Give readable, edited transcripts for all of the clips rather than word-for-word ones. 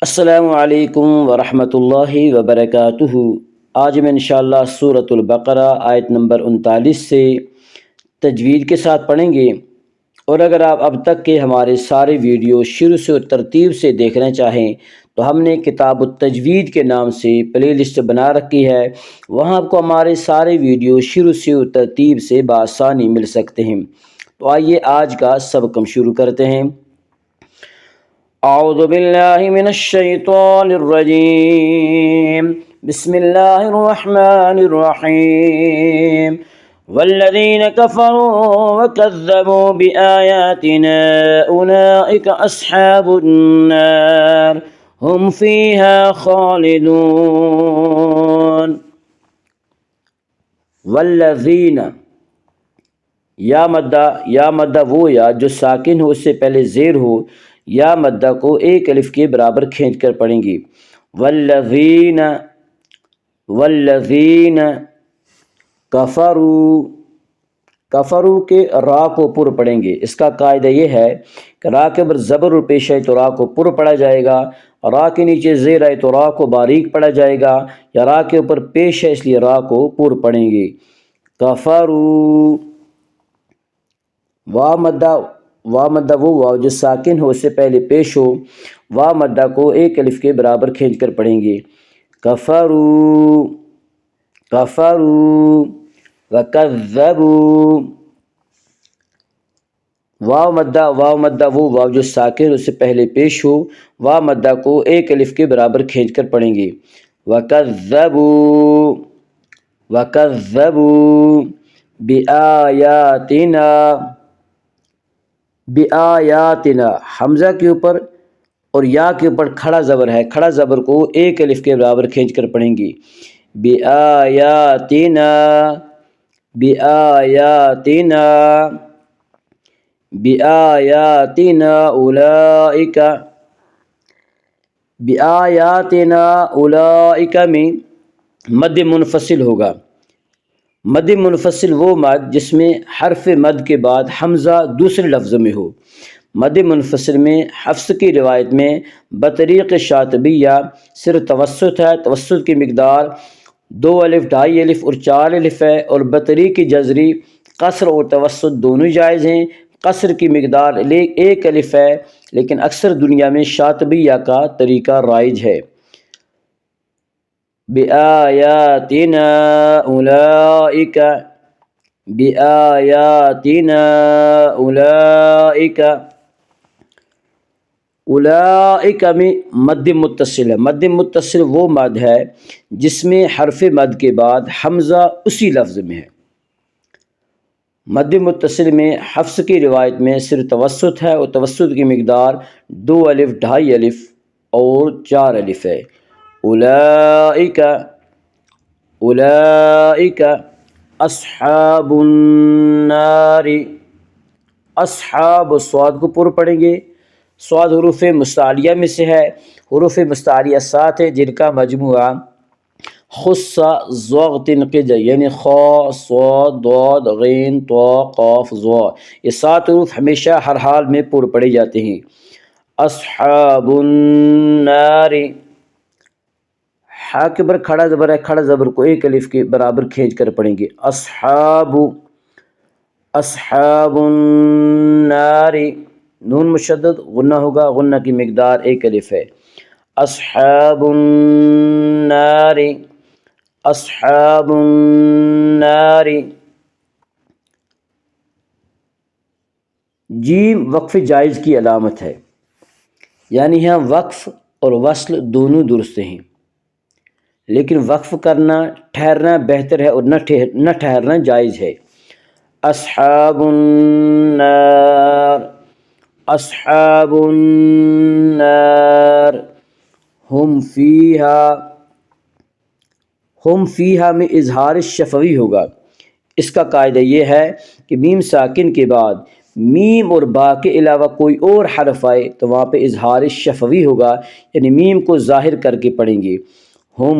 السلام علیکم ورحمۃ اللہ وبرکاتہ۔ آج میں انشاءاللہ سورۃ البقرہ آیت نمبر 39 سے تجوید کے ساتھ پڑھیں گے، اور اگر آپ اب تک کے ہمارے سارے ویڈیو شروع سے اور ترتیب سے دیکھنا چاہیں تو ہم نے کتاب التجوید کے نام سے پلے لسٹ بنا رکھی ہے، وہاں آپ کو ہمارے سارے ویڈیو شروع سے اور ترتیب سے بآسانی مل سکتے ہیں۔ تو آئیے آج کا سبق ہم شروع کرتے ہیں۔ اعوذ باللہ من الشیطان الرجیم، بسم اللہ الرحمن الرحیم۔ والذین کفروا وکذبوا بآیاتنا اولئک اصحاب النار هم فیہا خالدون۔ والذین، یا مدہ وہ یا جو ساکن ہو اس سے پہلے زیر ہو، یا مدہ کو ایک الف کے برابر کھینچ کر پڑھیں گی۔ والذین کفروا کے را کو پر پڑھیں گے۔ اس کا قاعدہ یہ ہے کہ را کے اوپر زبر اور پیش آئے تو را کو پر پڑھا جائے گا، را کے نیچے زیر آئے تو را کو باریک پڑھا جائے گا، یا را کے اوپر پیش ہے اس لیے را کو پر پڑھیں گے۔ کفروا، وا مدہ وہ واو جو ساکن ہو اس سے پہلے پیش ہو، وا مدہ کو ایک الف کے برابر کھینچ کر پڑھیں گے۔ کفروا وکذبوا، واو مدہ وہ واو جو ساکن ہو اس سے پہلے پیش ہو، وا مدہ کو ایک الف کے برابر کھینچ کر پڑھیں گے۔ وکذبوا بآیاتنا، حمزہ کے اوپر اور یا کے اوپر کھڑا زبر ہے، کھڑا زبر کو ایک الف کے برابر کھینچ کر پڑھیں گی۔ بآیاتنا اولئک میں مد منفصل ہوگا۔ مد منفصل وہ مد جس میں حرف مد کے بعد حمزہ دوسرے لفظ میں ہو۔ مد منفصل میں حفص کی روایت میں بطریق شاطبیہ صرف توسط ہے، توسط کی مقدار 2 الف، 2.5 الف اور 4 الف ہے، اور بطریق جزری قصر اور توسط دونوں جائز ہیں۔ قصر کی مقدار 1 الف ہے، لیکن اکثر دنیا میں شاطبیہ کا طریقہ رائج ہے۔ بآیاتنا اولئک میں مد متصل ہے۔ مد متصل وہ مد ہے جس میں حرف مد کے بعد حمزہ اسی لفظ میں ہے۔ مد متصل میں حفص کی روایت میں صرف توسط ہے، اور توسط کی مقدار 2 الف، 2.5 الف اور 4 الف ہے۔ اولئک اصحاب النار، اصحاب صاد کو پر پڑھیں گے۔ صاد حروف مستعلیہ میں سے ہے، حروف مستعلیہ 7 ہیں جن کا مجموعہ خص ضغط قج، یعنی خا، صاد، ضاد، غین، طا، قاف، ظا، یہ 7 حروف ہمیشہ ہر حال میں پر پڑے جاتے ہیں۔ اصحاب النار، ہا کے اوپر کھڑا زبر ہے، کھڑا زبر کو ایک الف کے برابر کھینچ کر پڑھیں گے۔ اصحاب النار، نون مشدد غنہ ہوگا، غنہ کی مقدار 1 الف ہے۔ اصحاب النار۔ جیم وقف جائز کی علامت ہے، یعنی یہاں وقف اور وصل دونوں درست ہیں، لیکن وقف کرنا، ٹھہرنا بہتر ہے اور نہ ٹھہرنا جائز ہے۔ اصحاب النار ہم فیہا میں اظہار شفوی ہوگا۔ اس کا قاعدہ یہ ہے کہ میم ساکن کے بعد میم اور با کے علاوہ کوئی اور حرف آئے تو وہاں پہ اظہار شفوی ہوگا، یعنی میم کو ظاہر کر کے پڑھیں گے۔ ہم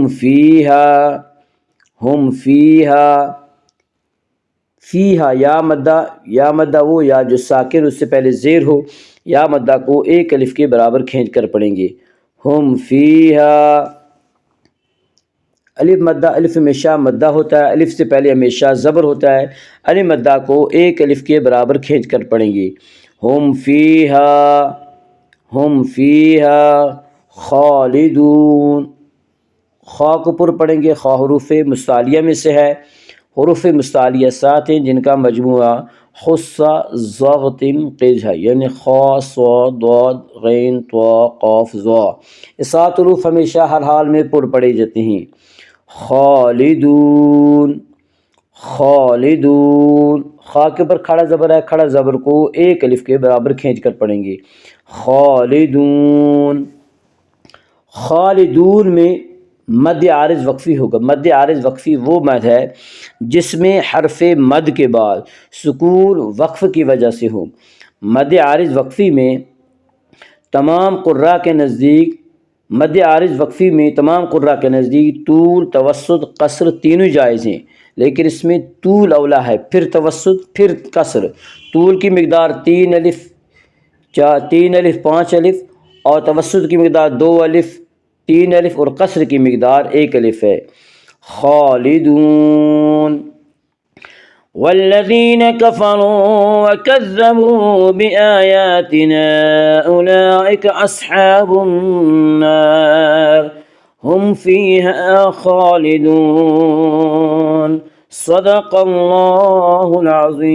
فیہا یا مدہ وہ یا جو ساکن اس سے پہلے زیر ہو، یا مدہ کو ایک الف کے برابر کھینچ کر پڑھیں گے۔ ہم فیہا، الف مدہ، الف ہمیشہ مدہ ہوتا ہے، الف سے پہلے ہمیشہ زبر ہوتا ہے، الف مدہ کو ایک الف کے برابر کھینچ کر پڑھیں گے۔ ہم فیہا، ہم فیہا خالدون، خا کو پر پڑھیں گے، خا حروف مستعلیہ میں سے ہے، حروف مستعلیہ 7 ہیں جن کا مجموعہ خصہ ضغطن قج ہے، یعنی خا صاد ضاد غین طا قاف ظا، یہ 7 حروف ہمیشہ ہر حال میں پر پڑے جاتے ہیں۔ خالدون، خالدون، خا کے اوپر کھڑا زبر ہے، کھڑا زبر کو ایک الف کے برابر کھینچ کر پڑھیں گے۔ خالدون، خالدون میں مد عارض وقفی ہوگا۔ مد عارض وقفی وہ مد ہے جس میں حرف مد کے بعد سکون وقف کی وجہ سے ہو۔ مد عارض وقفی میں تمام قراء کے نزدیک، مد عارض وقفی میں تمام قراء کے نزدیک طول، توسط، قصر تینوں جائز ہیں، لیکن اس میں طول اولا ہے، پھر توسط، پھر قصر۔ طول کی مقدار 3 الف 5 الف، اور توسط کی مقدار 2 الف 3 الف، اور قصر کی مقدار 1 الف ہے۔ خالدون، والذین کفروا وکذبوا بآیاتنا اولئک اصحاب النار ہم فیہا خالدون، صدق اللہ العظیم۔